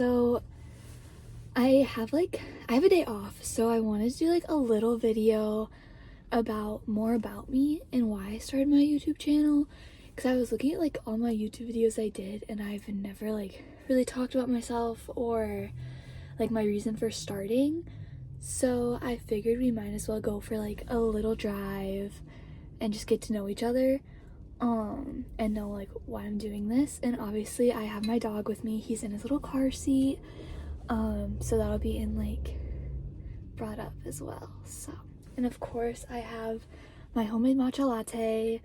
so I have a day off, so I wanted to do like a little video about more about me and why I started my YouTube channel, because I was looking at like all my YouTube videos I did and I've never like really talked about myself or like my reason for starting. So I figured we might as well go for like a little drive and just get to know each other and know like why I'm doing this. And obviously I have my dog with me. He's in his little car seat, so that'll be in like brought up as well. So, and of course I have my homemade matcha latte.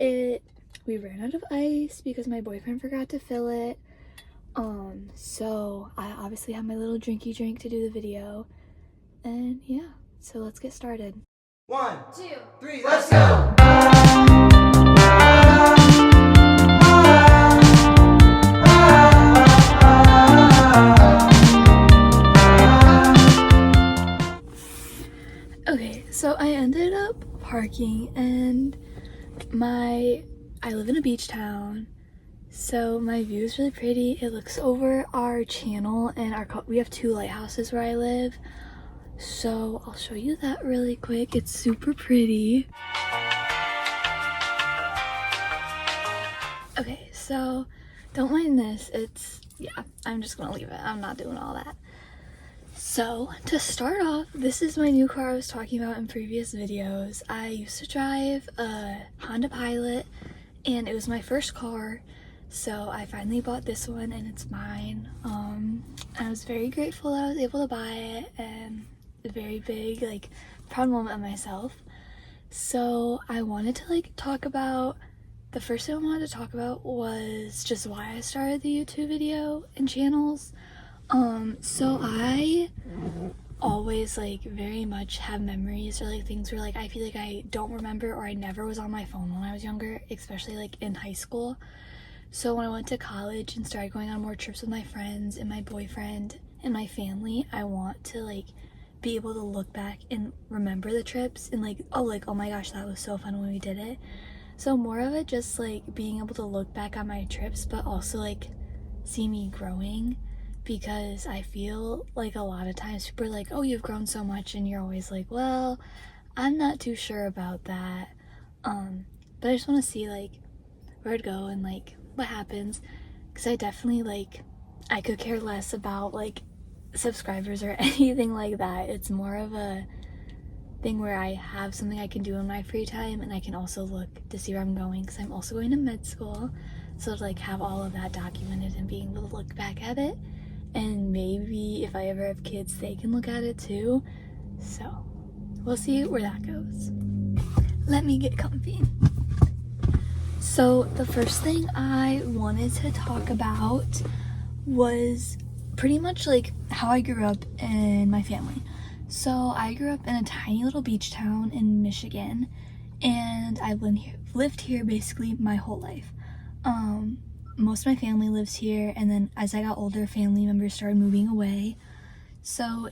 We ran out of ice because my boyfriend forgot to fill it, so I obviously have my little drinky drink to do the video. And yeah, so let's get started. 1, 2, 3, let's go! Okay, so I ended up parking and I live in a beach town, so my view is really pretty. It looks over our channel and we have 2 lighthouses where I live. So I'll show you that really quick. It's super pretty. Okay, so don't mind this. I'm just gonna leave it. I'm not doing all that. So to start off, this is my new car I was talking about in previous videos. I used to drive a Honda Pilot and it was my first car. So I finally bought this one and it's mine. I was very grateful I was able to buy it, and a very big like proud moment of myself. So I wanted to like talk about, the first thing I wanted to talk about was just why I started the YouTube video and channels. So I always like very much have memories or like things where like I feel like I don't remember, or I never was on my phone when I was younger, especially like in high school. So when I went to college and started going on more trips with my friends and my boyfriend and my family, I want to like be able to look back and remember the trips and like oh my gosh, that was so fun when we did it. So more of it just like being able to look back on my trips, but also like see me growing, because I feel like a lot of times people are like, oh, you've grown so much, and you're always like, well, I'm not too sure about that. But I just want to see like where I'd go and like what happens, because I definitely like, I could care less about like subscribers or anything like that. It's more of a thing where I have something I can do in my free time, and I can also look to see where I'm going, because I'm also going to med school. So to like have all of that documented and being able to look back at it, and maybe if I ever have kids, they can look at it too. So we'll see where that goes. Let me get comfy. So the first thing I wanted to talk about was pretty much like how I grew up in my family. So I grew up in a tiny little beach town in Michigan, and I've lived here basically my whole life. Most of my family lives here, and then as I got older, family members started moving away. So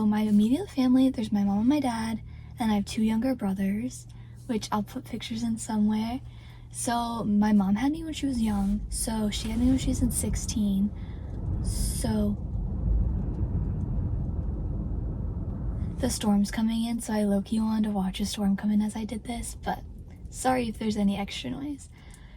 my immediate family, there's my mom and my dad, and I have 2 younger brothers, which I'll put pictures in somewhere. So my mom had me when she was young, so she had me when she was in 16. So the storm's coming in, so I low-key wanted to watch a storm come in as I did this, but sorry if there's any extra noise.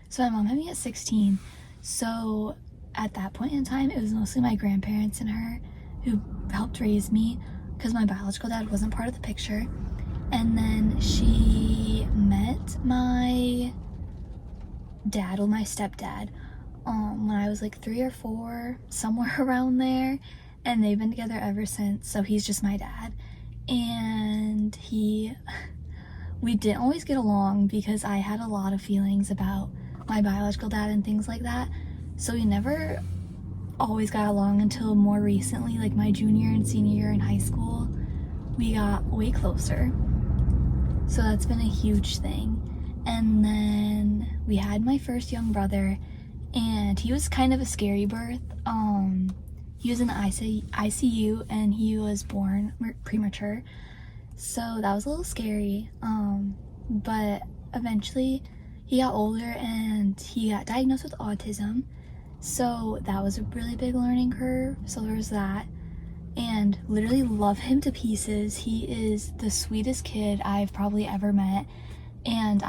So my mom had me at 16, so at that point in time, it was mostly my grandparents and her who helped raise me, because my biological dad wasn't part of the picture. And then she met my dad, well, my stepdad, when I was like 3 or 4, somewhere around there, and they've been together ever since. So he's just my dad, and we didn't always get along because I had a lot of feelings about my biological dad and things like that, so we never always got along until more recently, like my junior and senior year in high school, we got way closer. So that's been a huge thing. And then we had my first young brother, and he was kind of a scary birth. He was in the ICU and he was born premature, so that was a little scary. But eventually he got older and he got diagnosed with autism, So that was a really big learning curve. So there was that. And literally love him to pieces. He is the sweetest kid I've probably ever met. And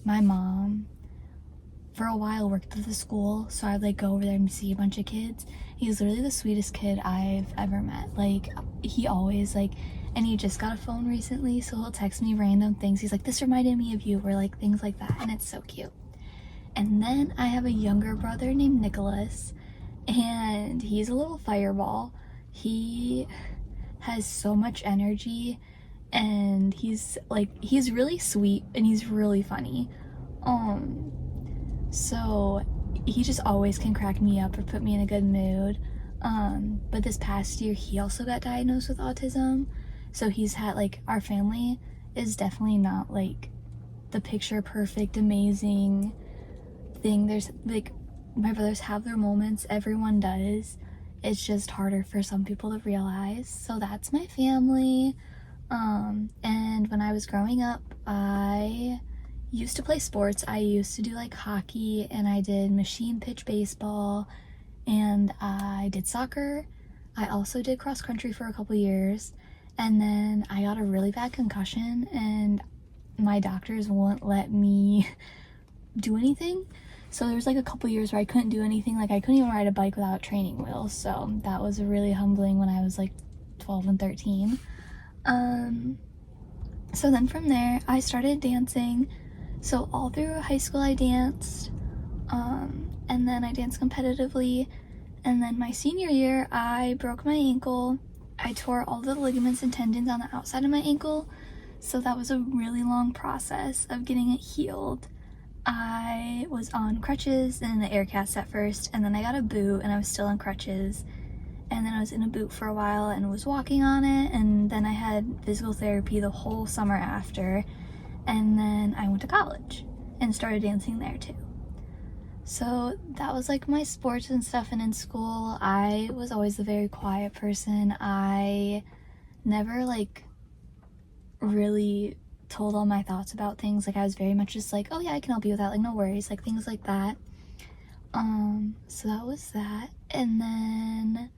my mom for a while worked at the school, so I'd like go over there and see a bunch of kids. He's literally the sweetest kid I've ever met. Like, he always and he just got a phone recently, so he'll text me random things. He's like, this reminded me of you, or like things like that, and it's so cute. And then I have a younger brother named Nicholas, and he's a little fireball. He has so much energy, and he's really sweet, and he's really funny. So he just always can crack me up or put me in a good mood. But this past year he also got diagnosed with autism. So he's had our family is definitely not the picture perfect, amazing thing. There's my brothers have their moments, everyone does. It's just harder for some people to realize. So that's my family. And when I was growing up, I used to play sports. I used to do hockey, and I did machine pitch baseball, and I did soccer. I also did cross country for a couple years, and then I got a really bad concussion, and my doctors wouldn't let me do anything. So there was a couple years where I couldn't do anything. I couldn't even ride a bike without training wheels. So that was really humbling when I was 12 and 13. So then from there I started dancing. So all through high school I danced, and then I danced competitively, and then my senior year I broke my ankle. I tore all the ligaments and tendons on the outside of my ankle, so that was a really long process of getting it healed. I was on crutches and an air cast at first, and then I got a boot and I was still on crutches, and then I was in a boot for a while and was walking on it, and then I had physical therapy the whole summer after. And then I went to college and started dancing there too. So that was my sports and stuff. And in school I was always a very quiet person. I never really told all my thoughts about things. I was very much just oh yeah, I can help you with that, no worries, things like that. So that was that. And then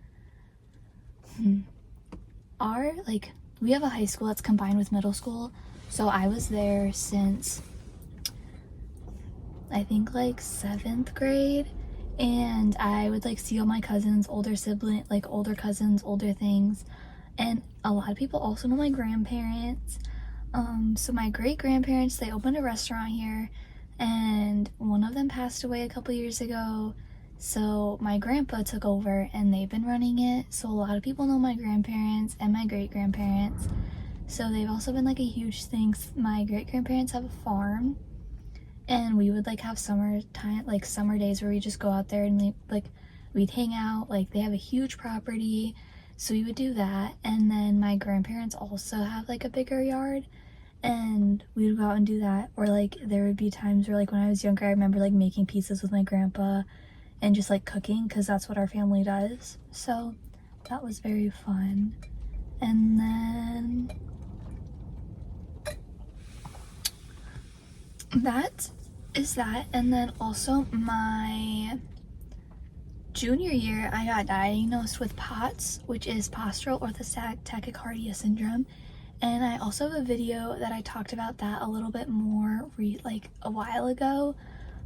we have a high school that's combined with middle school. So I was there since I think 7th grade, and I would see all my cousins, older cousins, older things, and a lot of people also know my grandparents. So my great grandparents, they opened a restaurant here, and one of them passed away a couple years ago. So my grandpa took over, and they've been running it. So a lot of people know my grandparents and my great grandparents. So they've also been a huge thing. My great grandparents have a farm, and we would have summer days where we just go out there and we'd hang out. They have a huge property, so we would do that. And then my grandparents also have a bigger yard, and we would go out and do that. Or there would be times where when I was younger, I remember making pizzas with my grandpa and just cooking, because that's what our family does. So that was very fun. And then that is that. And then also my junior year I got diagnosed with POTS, which is postural orthostatic tachycardia syndrome, and I also have a video that I talked about that a little bit more a while ago.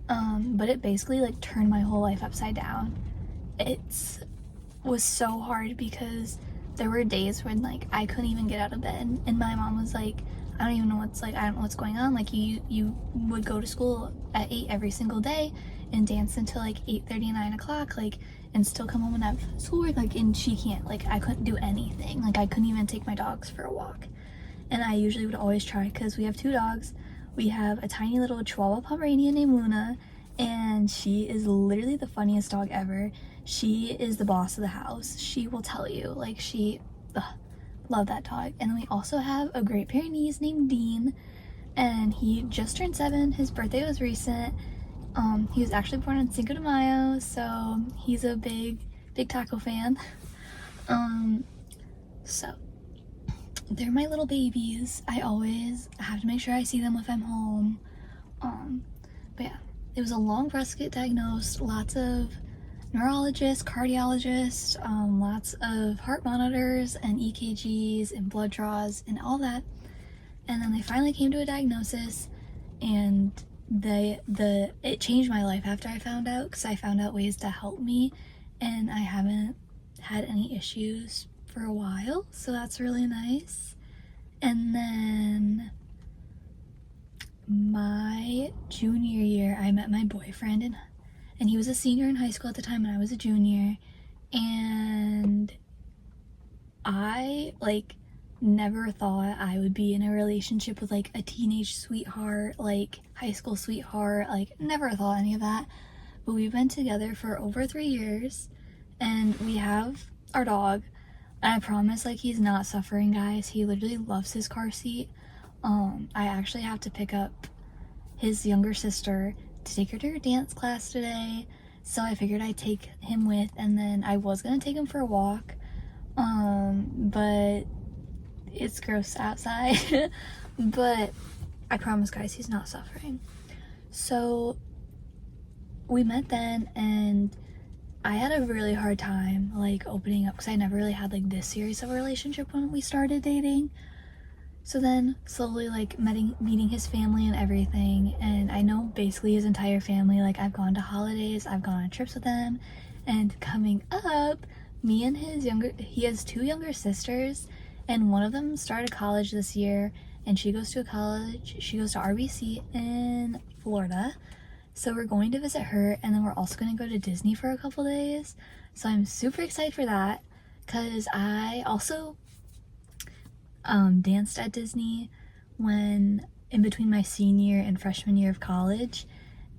But it basically turned my whole life upside down. It was so hard because there were days when I couldn't even get out of bed, and my mom was I don't even know I don't know what's going on. You would go to school at 8 every single day and dance until 8:30, 9 o'clock, and still come home and have schoolwork, and she can't, I couldn't do anything. I couldn't even take my dogs for a walk. And I usually would always try, because we have 2 dogs. We have a tiny little Chihuahua Pomeranian named Luna, and she is literally the funniest dog ever. She is the boss of the house. She will tell you, love that dog. And then we also have a Great Pyrenees named Dean, and he just turned 7. His birthday was recent. He was actually born on Cinco de Mayo, so he's a big taco fan. So they're my little babies. I always have to make sure I see them if I'm home. But yeah, it was a long process to get diagnosed, lots of neurologist, cardiologist, lots of heart monitors and EKGs and blood draws and all that. And then they finally came to a diagnosis, and it changed my life after I found out, because I found out ways to help me, and I haven't had any issues for a while, so that's really nice. And then my junior year, I met my boyfriend, and he was a senior in high school at the time, and I was a junior, and I never thought I would be in a relationship with like a teenage sweetheart, like high school sweetheart, like never thought any of that. But we've been together for over 3 years, and we have our dog, and I promise, like, he's not suffering, guys. He literally loves his car seat. I actually have to pick up his younger sister to take her to her dance class today, so I figured I'd take him with, and then I was gonna take him for a walk, but it's gross outside. But I promise, guys, he's not suffering. So we met then, and I had a really hard time like opening up, because I never really had like this serious of a relationship when we started dating. So then slowly like meeting his family and everything, and I know basically his entire family. Like, I've gone to holidays, I've gone on trips with them, and coming up, he has 2 younger sisters, and one of them started college this year, and she goes to RBC in Florida. So we're going to visit her, and then we're also going to go to Disney for a couple days. So I'm super excited for that, because I also danced at Disney when in between my senior and freshman year of college,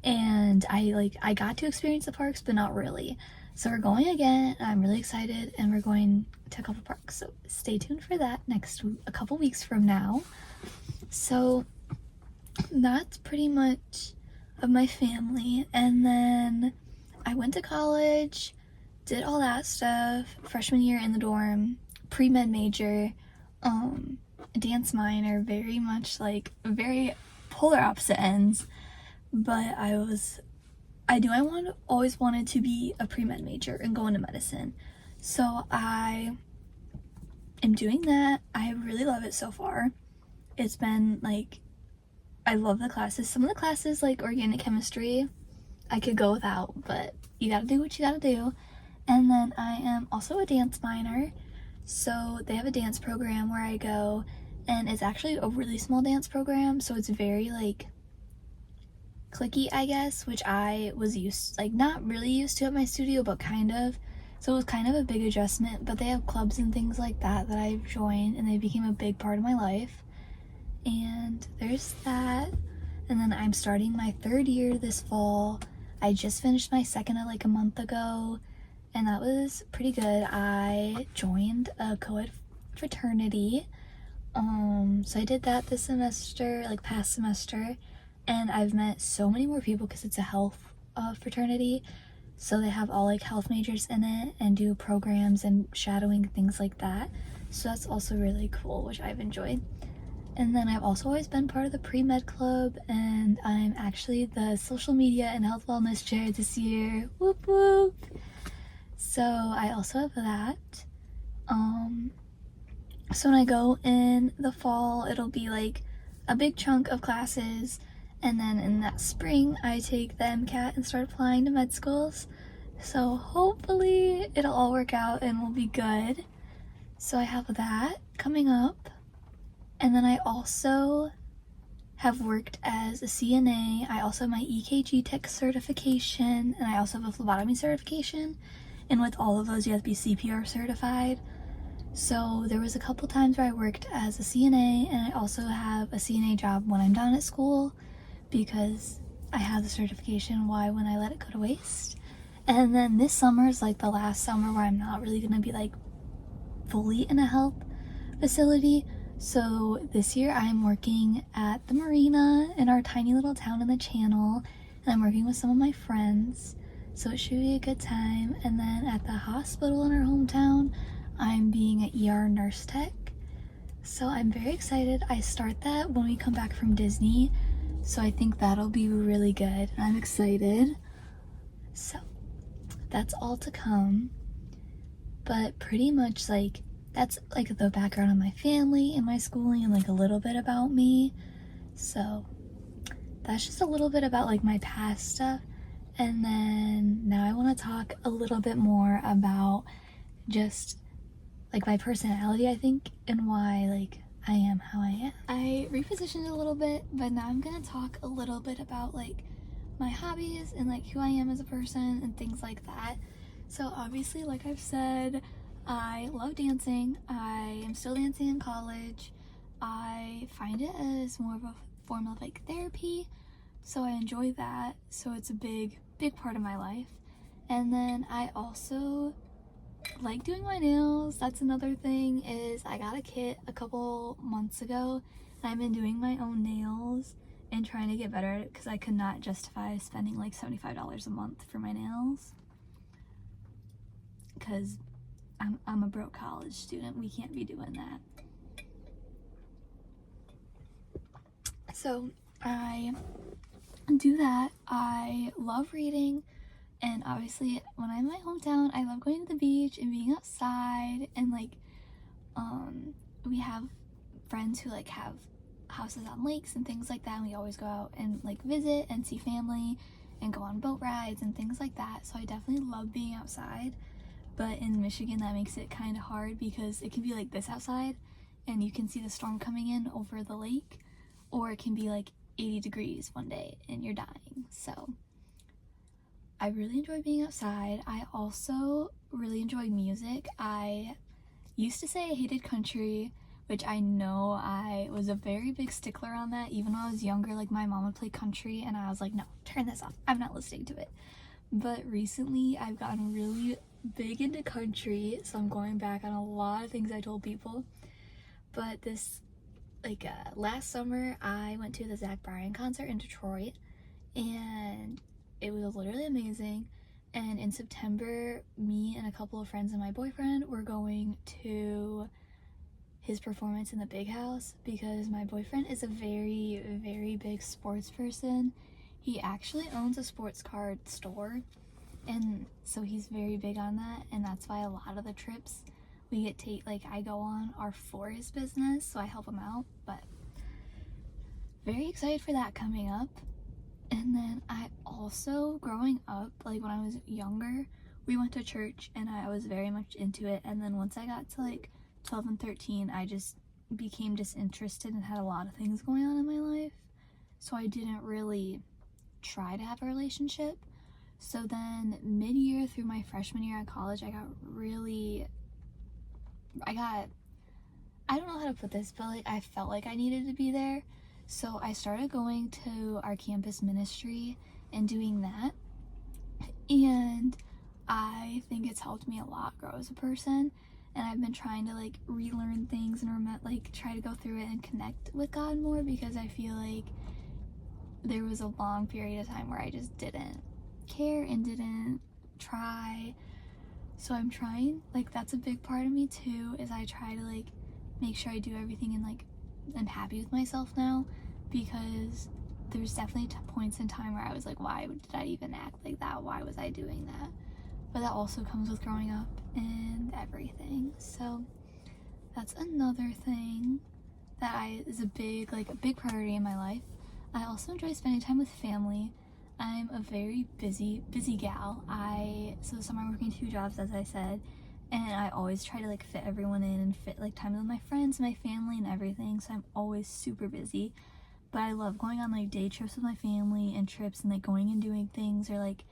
and I got to experience the parks, but not really. So we're going again. I'm really excited, and we're going to a couple parks, so stay tuned for that a couple weeks from now. So that's pretty much of my family. And then I went to college, did all that stuff, freshman year in the dorm, pre-med major, dance minor, very much like very polar opposite ends, but I always wanted to be a pre-med major and go into medicine. So I am doing that. I really love it so far. It's been like, I love the classes. Some of the classes, like organic chemistry, I could go without, but you gotta do what you gotta do. And then I am also a dance minor, so they have a dance program where I go, and it's actually a really small dance program, so it's very like clicky, I guess, which I was not really used to at my studio, but kind of. So it was kind of a big adjustment, but they have clubs and things like that I've joined, and they became a big part of my life. And there's that. And then I'm starting my 3rd year this fall. I just finished my 2nd like a month ago, and that was pretty good. I joined a co-ed fraternity. So I did that this semester, like past semester, and I've met so many more people because it's a health fraternity. So they have all like health majors in it and do programs and shadowing, things like that. So that's also really cool, which I've enjoyed. And then I've also always been part of the pre-med club, and I'm actually the social media and health wellness chair this year. Whoop whoop. So I also have that. So when I go in the fall, it'll be like a big chunk of classes, and then in that spring I take the MCAT and start applying to med schools. So hopefully it'll all work out and we'll be good. So I have that coming up. And then I also have worked as a CNA. I also have my EKG tech certification, and I also have a phlebotomy certification. And with all of those, you have to be CPR certified. So there was a couple times where I worked as a CNA, and I also have a CNA job when I'm done at school, because I have the certification. Why wouldn't I let it go to waste? And then this summer is like the last summer where I'm not really gonna be like fully in a health facility. So this year I'm working at the marina in our tiny little town in the channel, and I'm working with some of my friends, so it should be a good time. And then at the hospital in our hometown, I'm being an ER nurse tech. So I'm very excited. I start that when we come back from Disney, so I think that'll be really good, and I'm excited. So that's all to come. But pretty much like that's like the background of my family and my schooling and like a little bit about me. So that's just a little bit about like my past stuff. And then now I want to talk a little bit more about just like my personality, I think, and why like I am how I am. I repositioned it a little bit, but now I'm gonna talk a little bit about like my hobbies and like who I am as a person and things like that. So obviously, like I've said, I love dancing. I am still dancing in college. I find it as more of a form of like therapy, so I enjoy that. So it's a big part of my life. And then I also like doing my nails. That's another thing, is I got a kit a couple months ago and I've been doing my own nails and trying to get better at it because I could not justify spending like $75 a month for my nails because I'm a broke college student. We can't be doing that. So I do that. I love reading, and obviously when I'm in my hometown I love going to the beach and being outside, and like we have friends who like have houses on lakes and things like that, and we always go out and like visit and see family and go on boat rides and things like that. So I definitely love being outside, but in Michigan that makes it kind of hard because it can be like this outside and you can see the storm coming in over the lake, or it can be like 80 degrees one day and you're dying. So I really enjoy being outside. I also really enjoy music. I used to say I hated country, which I know I was a very big stickler on that. Even when I was younger, like my mom would play country and I was like, no, turn this off, I'm not listening to it. But recently I've gotten really big into country, so I'm going back on a lot of things I told people. But this last summer I went to the Zach Bryan concert in Detroit and it was literally amazing. And in September, me and a couple of friends and my boyfriend were going to his performance in the Big House because my boyfriend is a very, very big sports person. He actually owns a sports card store, and so he's very big on that, and that's why a lot of the trips we get I go on are for his business, so I help him out. But very excited for that coming up. And then I also, growing up, like when I was younger, we went to church and I was very much into it. And then once I got to like 12 and 13, I just became disinterested and had a lot of things going on in my life. So I didn't really try to have a relationship. So then mid-year through my freshman year at college, I don't know how to put this, but like I felt like I needed to be there. So I started going to our campus ministry and doing that. And I think it's helped me a lot grow as a person. And I've been trying to like relearn things and try to go through it and connect with God more, because I feel like there was a long period of time where I just didn't care and didn't try. So I'm trying, like that's a big part of me too, is I try to like make sure I do everything and like I'm happy with myself now, because there's definitely points in time where I was like, why did I even act like that? Why was I doing that? But that also comes with growing up and everything. So that's another thing that is a big priority in my life. I also enjoy spending time with family. I'm a very busy gal. So this summer I'm working 2 jobs, as I said, and I always try to like fit everyone in and fit like time with my friends, my family, and everything. So I'm always super busy. But I love going on like day trips with my family and trips and like going and doing things, or like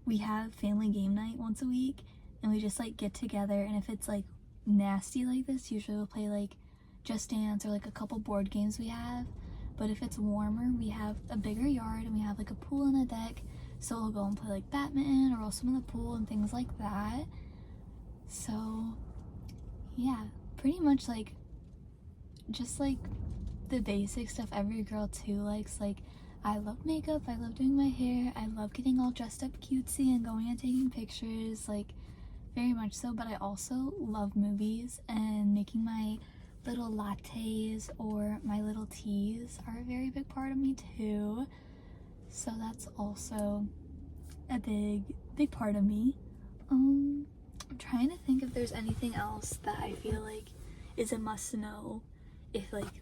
we have family game night once a week and we just like get together, and if it's like nasty like this, usually we'll play like Just Dance or like a couple board games we have. But if it's warmer, we have a bigger yard and we have like a pool and a deck, so we'll go and play like badminton or we'll swim in the pool and things like that. So yeah, pretty much like just like the basic stuff every girl too likes. Like I love makeup, I love doing my hair, I love getting all dressed up cutesy and going and taking pictures, like very much so. But I also love movies, and making my little lattes or my little teas are a very big part of me too. So that's also a big big part of me. I'm trying to think if there's anything else that I feel like is a must know if like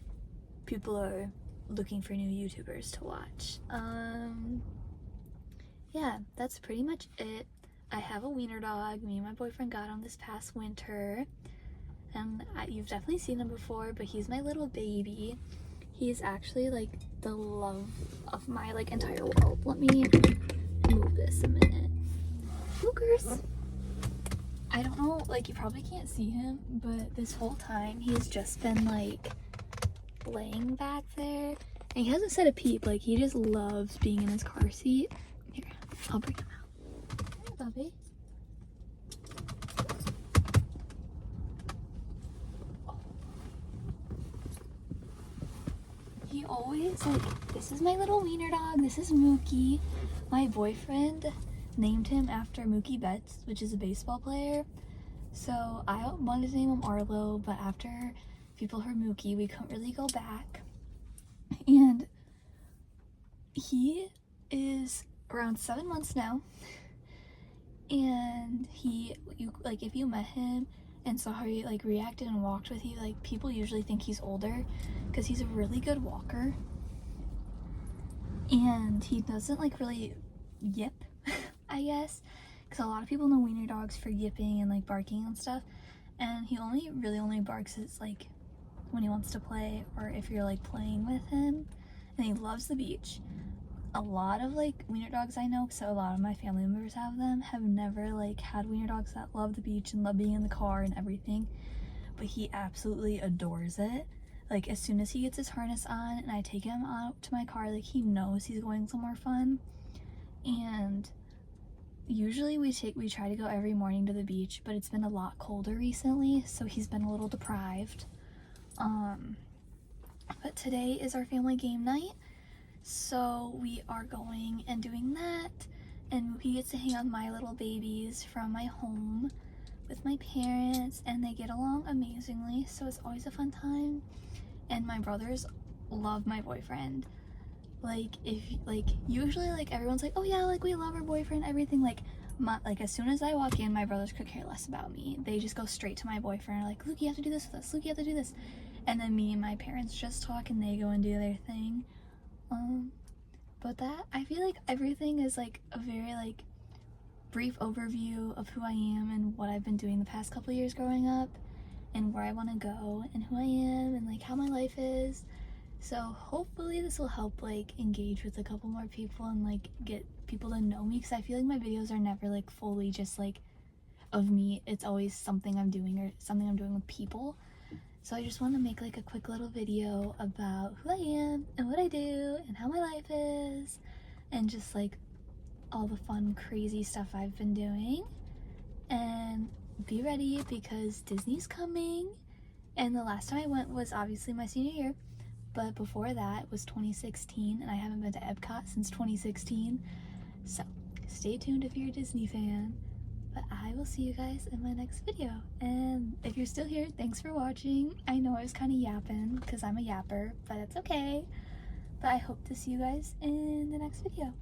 people are looking for new YouTubers to watch. Yeah, that's pretty much it. I have a wiener dog. Me and my boyfriend got him this past winter, and you've definitely seen him before, but he's my little baby. He's actually like the love of my like entire world. Let me move this a minute. Lucas! I don't know, like you probably can't see him, but this whole time he's just been like laying back there, and he hasn't said a peep. Like he just loves being in his car seat. Here, I'll bring him out. Hey, Bubby. He always like, this is my little wiener dog. This is Mookie. My boyfriend named him after Mookie Betts, which is a baseball player. So I wanted to name him Arlo, but after people heard Mookie, we couldn't really go back. And he is around 7 months now. And if you met him and saw how he like reacted and walked with you, like people usually think he's older because he's a really good walker. And he doesn't like really yip, I guess, because a lot of people know wiener dogs for yipping and like barking and stuff, and he only barks like when he wants to play or if you're like playing with him. And he loves the beach. A lot of like wiener dogs I know, so a lot of my family members have them, have never like had wiener dogs that love the beach and love being in the car and everything, but he absolutely adores it. Like as soon as he gets his harness on and I take him out to my car, like he knows he's going somewhere fun. And usually we try to go every morning to the beach, but it's been a lot colder recently, so he's been a little deprived. But today is our family game night, so we are going and doing that, and he gets to hang out with my little babies from my home with my parents, and they get along amazingly, so it's always a fun time. And my brothers love my boyfriend. Like usually like everyone's like, oh yeah, like we love our boyfriend, everything. Like as soon as I walk in, my brothers could care less about me. They just go straight to my boyfriend, like, Luke, you have to do this with us, Luke, you have to do this. And then me and my parents just talk and they go and do their thing. But that, I feel like everything is like a very like brief overview of who I am and what I've been doing the past couple years growing up and where I want to go and who I am and like how my life is. So hopefully this will help like engage with a couple more people and like get people to know me, because I feel like my videos are never like fully just like of me. It's always something I'm doing or something I'm doing with people. So I just want to make like a quick little video about who I am and what I do and how my life is and just like all the fun crazy stuff I've been doing. And be ready because Disney's coming, and the last time I went was obviously my senior year, but before that was 2016, and I haven't been to Epcot since 2016. So stay tuned if you're a Disney fan. But I will see you guys in my next video. And if you're still here, thanks for watching. I know I was kind of yapping because I'm a yapper, but that's okay. But I hope to see you guys in the next video.